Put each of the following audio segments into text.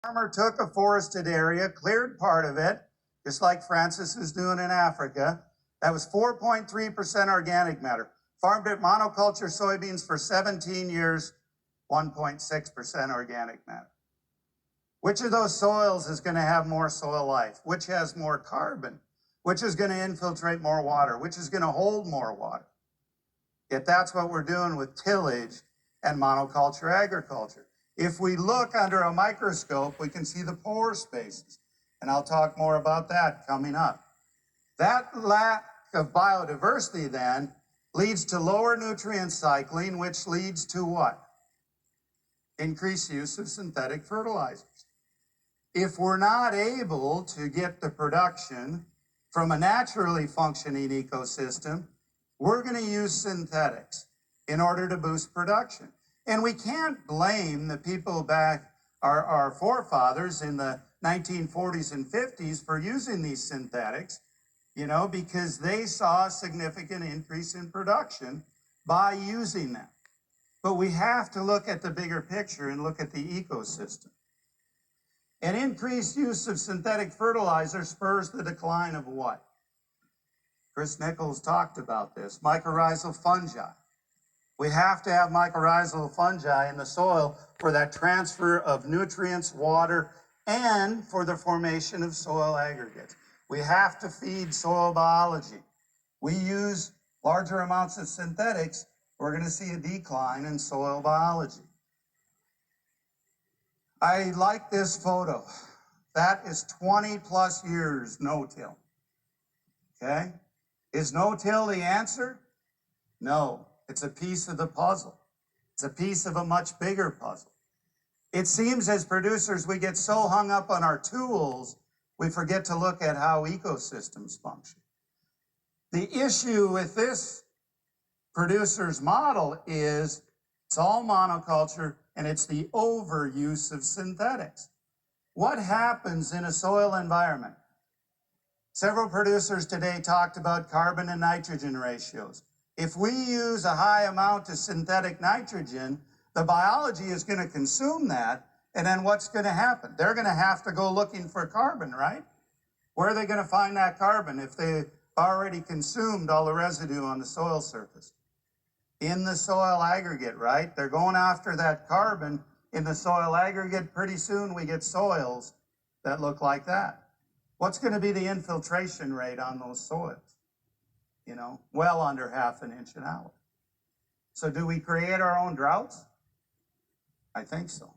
Farmer took a forested area, cleared part of it, just like Francis is doing in Africa. That was 4.3% organic matter. Farmed it monoculture soybeans for 17 years, 1.6% organic matter. Which of those soils is going to have more soil life? Which has more carbon? Which is going to infiltrate more water? Which is going to hold more water? Yet that's what we're doing with tillage and monoculture agriculture. If we look under a microscope, we can see the pore spaces. And I'll talk more about that coming up. That lack of biodiversity then leads to lower nutrient cycling, which leads to what? Increased use of synthetic fertilizers. If we're not able to get the production from a naturally functioning ecosystem, we're going to use synthetics in order to boost production. And we can't blame the people back, our forefathers in the 1940s and 50s for using these synthetics, because they saw a significant increase in production by using them. But we have to look at the bigger picture and look at the ecosystem. An increased use of synthetic fertilizer spurs the decline of what? Chris Nichols talked about this, mycorrhizal fungi. We have to have mycorrhizal fungi in the soil for that transfer of nutrients, water, and for the formation of soil aggregates. We have to feed soil biology. We use larger amounts of synthetics, we're going to see a decline in soil biology. I like this photo. That is 20 plus years no-till. Okay? Is no-till the answer? No. It's a piece of the puzzle. It's a piece of a much bigger puzzle. It seems as producers we get so hung up on our tools, we forget to look at how ecosystems function. The issue with this producer's model is it's all monoculture and it's the overuse of synthetics. What happens in a soil environment? Several producers today talked about carbon and nitrogen ratios. If we use a high amount of synthetic nitrogen, the biology is going to consume that, and then what's going to happen? They're going to have to go looking for carbon, right? Where are they going to find that carbon if they already consumed all the residue on the soil surface? In the soil aggregate, right? They're going after that carbon in the soil aggregate. Pretty soon we get soils that look like that. What's going to be the infiltration rate on those soils? Well under ½ inch an hour. So do we create our own droughts? I think so.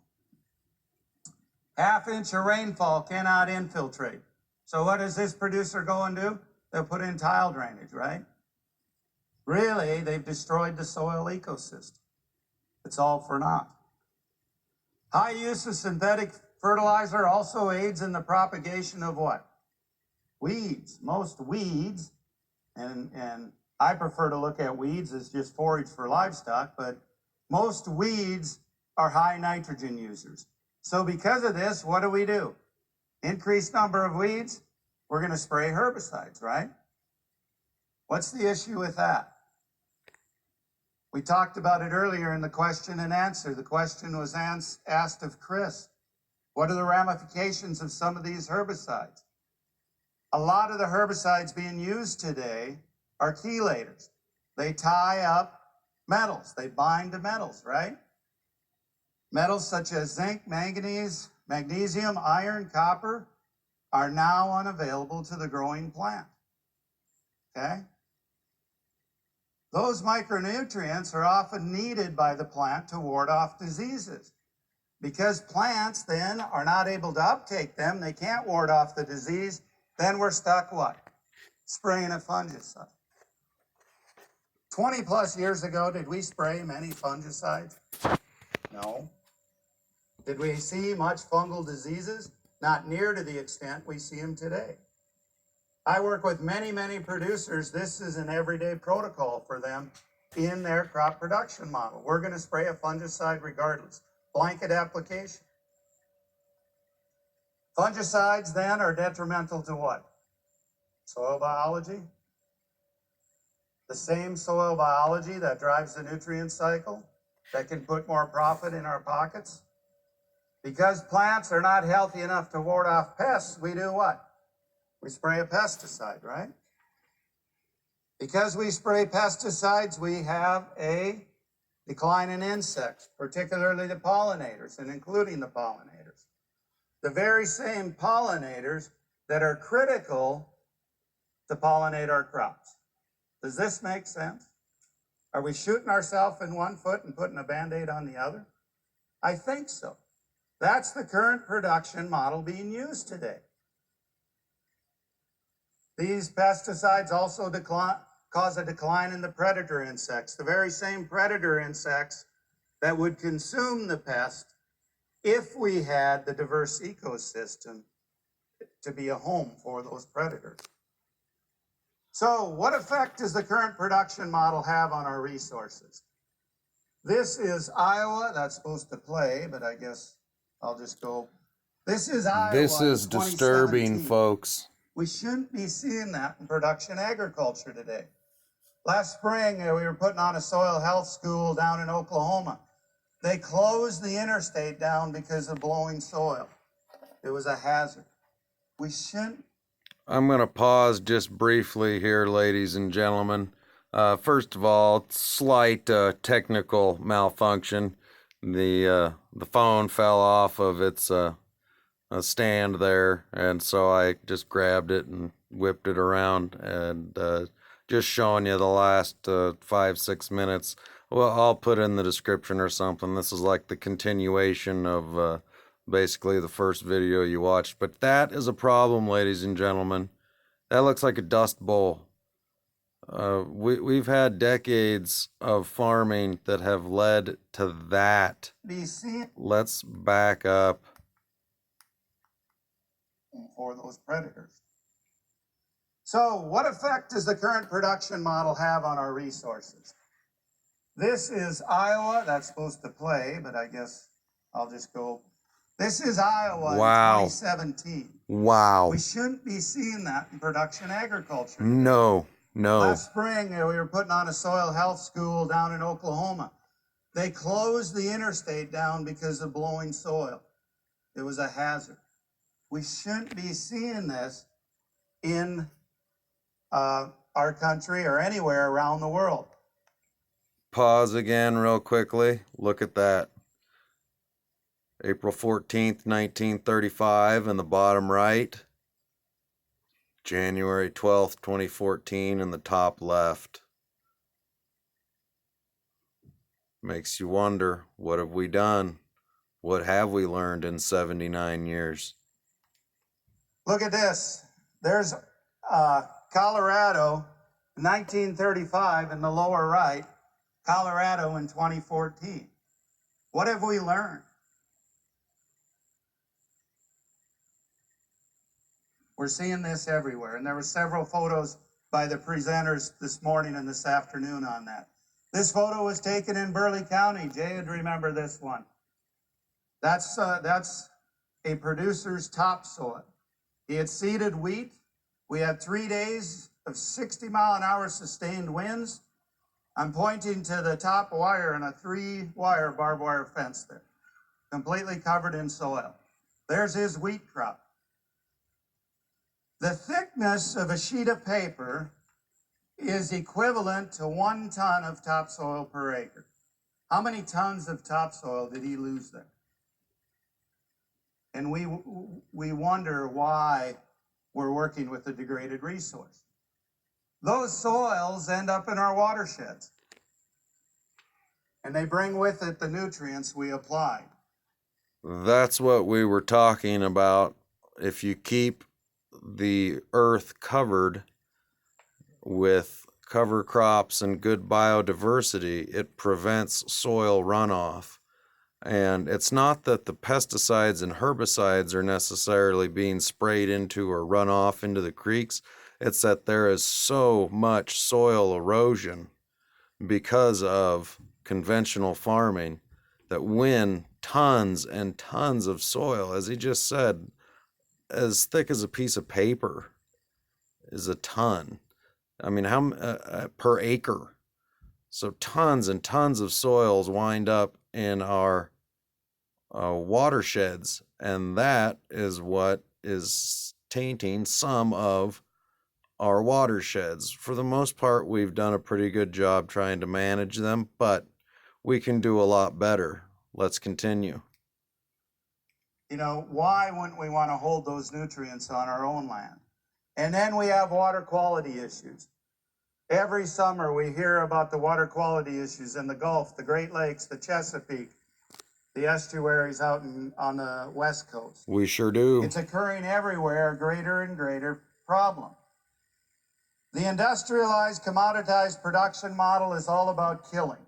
½ inch of rainfall cannot infiltrate. So what does this producer go and do? They'll put in tile drainage, right? Really, they've destroyed the soil ecosystem. It's all for naught. High use of synthetic fertilizer also aids in the propagation of what? Weeds. Most weeds, and I prefer to look at weeds as just forage for livestock, but most weeds are high nitrogen users. So because of this, what do? Increased number of weeds, we're going to spray herbicides, right? What's the issue with that? We talked about it earlier in the question and answer. The question was asked of Chris. What are the ramifications of some of these herbicides? A lot of the herbicides being used today are chelators. They tie up metals. They bind to metals, right? Metals such as zinc, manganese, magnesium, iron, copper are now unavailable to the growing plant. Okay? Those micronutrients are often needed by the plant to ward off diseases. Because plants then are not able to uptake them, they can't ward off the disease, then we're stuck what? Spraying a fungicide. 20 plus years ago, did we spray many fungicides? No. Did we see much fungal diseases? Not near to the extent we see them today. I work with many producers. This is an everyday protocol for them in their crop production model. We're going to spray a fungicide regardless. Blanket application. Fungicides then are detrimental to what? Soil biology. The same soil biology that drives the nutrient cycle, that can put more profit in our pockets. Because plants are not healthy enough to ward off pests, we do what? We spray a pesticide, right? Because we spray pesticides, we have a decline in insects, particularly the pollinators, and including the pollinators. The very same pollinators that are critical to pollinate our crops. Does this make sense? Are we shooting ourselves in one foot and putting a Band-Aid on the other? I think so. That's the current production model being used today. These pesticides also cause a decline in the predator insects, the very same predator insects that would consume the pest if we had the diverse ecosystem to be a home for those predators. So what effect does the current production model have on our resources? This is Iowa. That's supposed to play, but I guess I'll just go. This is Iowa. This is disturbing, folks. We shouldn't be seeing that in production agriculture today. Last spring, we were putting on a soil health school down in Oklahoma. They closed the interstate down because of blowing soil. It was a hazard. We shouldn't. I'm going to pause just briefly here, ladies and gentlemen. First of all, slight technical malfunction. The phone fell off of its stand there, and so I just grabbed it and whipped it around, and just showing you the last 5-6 minutes. Well, I'll put in the description or something. This is like the continuation of basically the first video you watched. But that is a problem, ladies and gentlemen. That looks like a dust bowl. We've had decades of farming that have led to that. Let's back up. For those predators. So what effect does the current production model have on our resources? This is Iowa. That's supposed to play, but I guess I'll just go. This is Iowa in 2017. Wow. We shouldn't be seeing that in production agriculture. No. Last spring, we were putting on a soil health school down in Oklahoma. They closed the interstate down because of blowing soil. It was a hazard. We shouldn't be seeing this in our country or anywhere around the world. Pause again real quickly. Look at that. April 14th, 1935 in the bottom right. January 12th, 2014 in the top left. Makes you wonder, what have we done? What have we learned in 79 years? Look at this. There's Colorado, 1935 in the lower right, Colorado in 2014. What have we learned? We're seeing this everywhere, and there were several photos by the presenters this morning and this afternoon on that. This photo was taken in Burleigh County. Jay would remember this one. That's a producer's topsoil. He had seeded wheat. We had 3 days of 60-mile-an-hour sustained winds. I'm pointing to the top wire in a 3-wire barbed wire fence there, completely covered in soil. There's his wheat crop. The thickness of a sheet of paper is equivalent to 1 ton of topsoil per acre. How many tons of topsoil did he lose there? And we wonder why we're working with a degraded resource. Those soils end up in our watersheds, and they bring with it the nutrients we apply. That's what we were talking about. If you keep the earth covered with cover crops and good biodiversity, it prevents soil runoff. And it's not that the pesticides and herbicides are necessarily being sprayed into or run off into the creeks. It's that there is so much soil erosion because of conventional farming that when tons and tons of soil, as he just said, as thick as a piece of paper is a ton. I mean, how per acre? So tons and tons of soils wind up in our watersheds, and that is what is tainting some of our watersheds. For the most part, we've done a pretty good job trying to manage them, but we can do a lot better. Let's continue. You know, why wouldn't we want to hold those nutrients on our own land? And then we have water quality issues. Every summer we hear about the water quality issues in the Gulf, the Great Lakes, the Chesapeake, the estuaries out on the West Coast. We sure do. It's occurring everywhere, a greater and greater problem. The industrialized, commoditized production model is all about killing.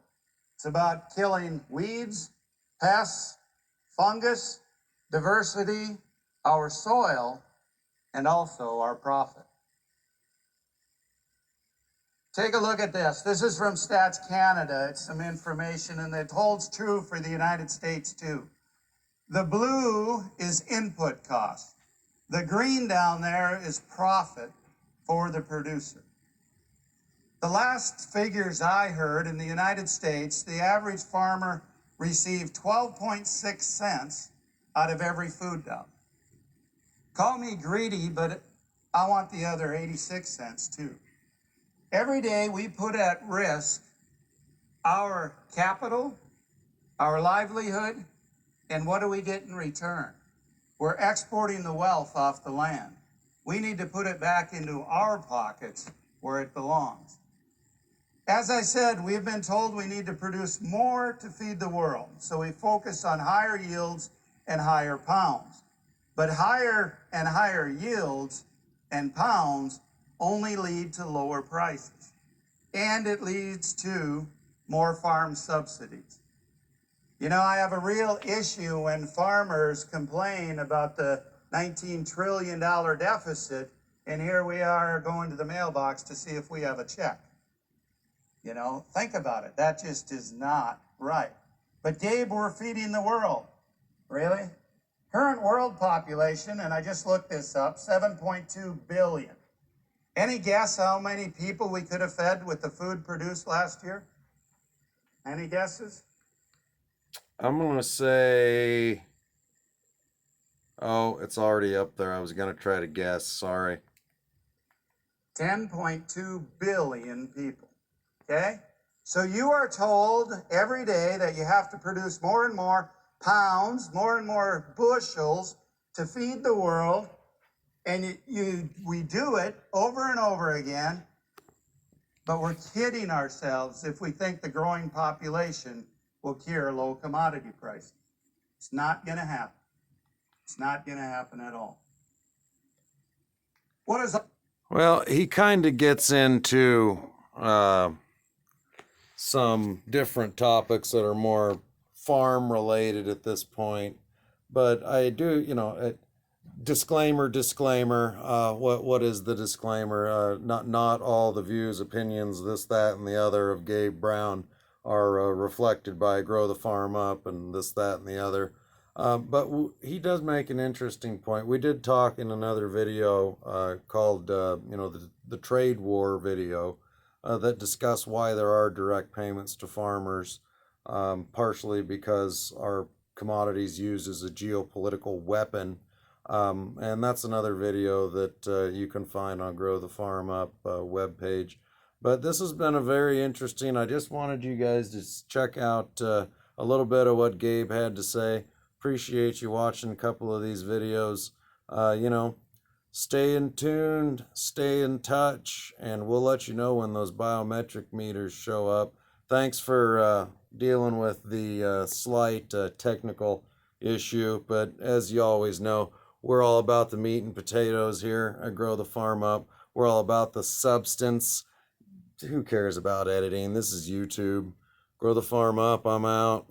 It's about killing weeds, pests, fungus, diversity, our soil, and also our profit. Take a look at this. This is from Stats Canada. It's some information, and it holds true for the United States too. The blue is input cost. The green down there is profit for the producer. The last figures I heard in the United States, the average farmer received 12.6 cents out of every food dollar. Call me greedy, but I want the other 86 cents too. Every day we put at risk our capital, our livelihood, and what do we get in return? We're exporting the wealth off the land. We need to put it back into our pockets where it belongs. As I said, we've been told we need to produce more to feed the world, so we focus on higher yields and higher pounds. But higher and higher yields and pounds only lead to lower prices, and it leads to more farm subsidies. You know, I have a real issue when farmers complain about the $19 trillion deficit, and here we are going to the mailbox to see if we have a check. You know, think about it. That just is not right. But Gabe, we're feeding the world. Really? Current world population, and I just looked this up, 7.2 billion. Any guess how many people we could have fed with the food produced last year? Any guesses? I'm going to say, oh, it's already up there. I was going to try to guess. Sorry. 10.2 billion people. Okay? So you are told every day that you have to produce more and more pounds, more and more bushels to feed the world. And we do it over and over again, but we're kidding ourselves if we think the growing population will cure low commodity prices. It's not going to happen. It's not going to happen at all. Well, he kind of gets into some different topics that are more farm related at this point, but I do, you know, disclaimer. What is the disclaimer? Not all the views, opinions, this, that, and the other of Gabe Brown are reflected by Grow the Farm Up and this, that, and the other. But he does make an interesting point. We did talk in another video called, the trade war video that discussed why there are direct payments to farmers, partially because our commodities used as a geopolitical weapon. And that's another video that you can find on Grow the Farm Up webpage. But this has been a very interesting. I just wanted you guys to check out a little bit of what Gabe had to say. Appreciate you watching a couple of these videos. Stay in tuned, stay in touch, and we'll let you know when those biometric meters show up. Thanks for dealing with the slight technical issue, but as you always know, we're all about the meat and potatoes here at Grow the Farm Up. We're all about the substance. Who cares about editing? This is YouTube. Grow the Farm Up. I'm out.